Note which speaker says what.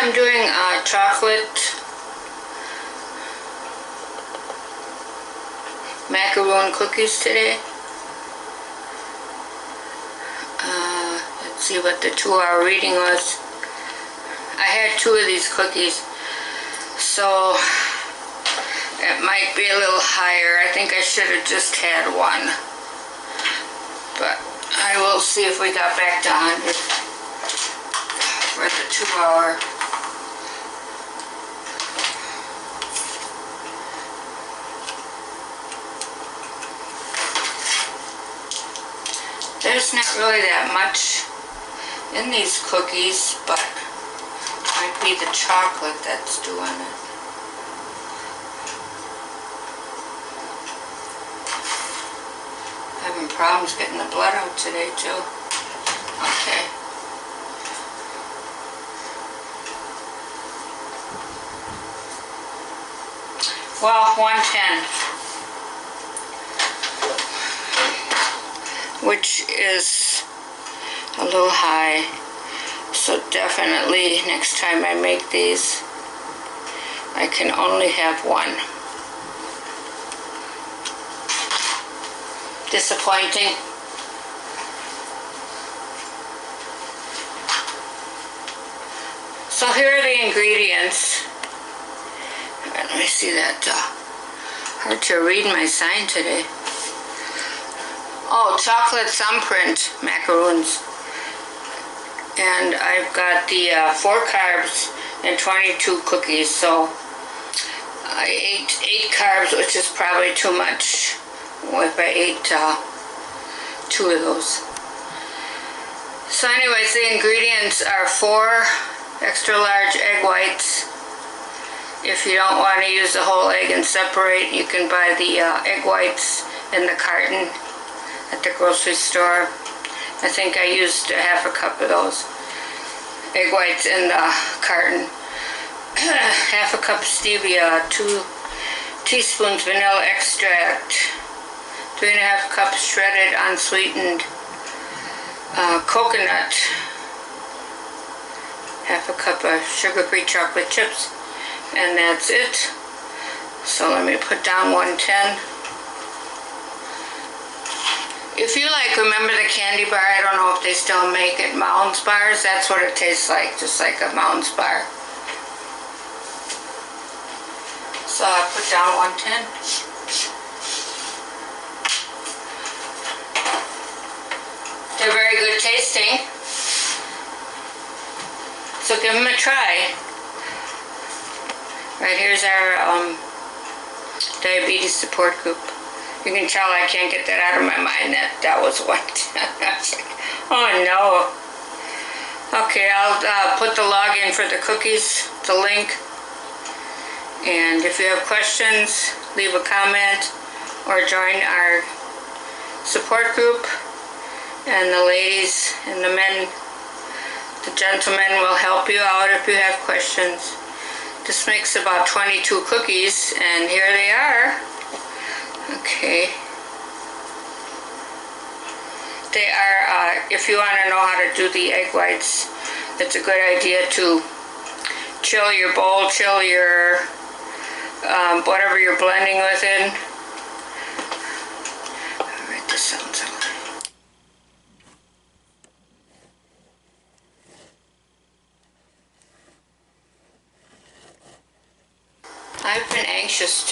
Speaker 1: I'm doing chocolate macaroon cookies today. Let's see what the 2-hour reading was. I had 2 of these cookies, so it might be a little higher. I think I should have just had 1, but I will see if we got back to 100 for the 2-hour. There's not really that much in these cookies, but it might be the chocolate that's doing it. Having problems getting the blood out today too. Okay. Well, 110. Which is a little high, so definitely next time I make these I can only have 1. Disappointing. So here are the ingredients. Let me see that. Hard to read my sign today. Oh, chocolate thumbprint macaroons. And I've got the 4 carbs and 22 cookies, so I ate 8 carbs, which is probably too much if I ate 2 of those. So anyways, the ingredients are 4 extra large egg whites. If you don't want to use the whole egg and separate, you can buy the egg whites in the carton at the grocery store. I think I used 1/2 cup of those egg whites in the carton. 1/2 cup stevia, 2 teaspoons vanilla extract, 3.5 cups shredded unsweetened coconut, 1/2 cup of sugar-free chocolate chips, and that's it. So let me put down 110. If you remember the candy bar, I don't know if they still make it, Mounds bars, that's what it tastes like, just like a Mounds bar. So I put down 110. They're very good tasting, so give them a try. Right, here's our diabetes support group. You can tell I can't get that out of my mind. That was what. I was like, oh no. Okay, I'll put the login for the cookies, the link. And if you have questions, leave a comment or join our support group. And the ladies and the men, the gentlemen will help you out if you have questions. This makes about 22 cookies, and here they are. Okay. They are, if you want to know how to do the egg whites, it's a good idea to chill your bowl, chill your, whatever you're blending with in. I'll write this down somewhere. I've been anxious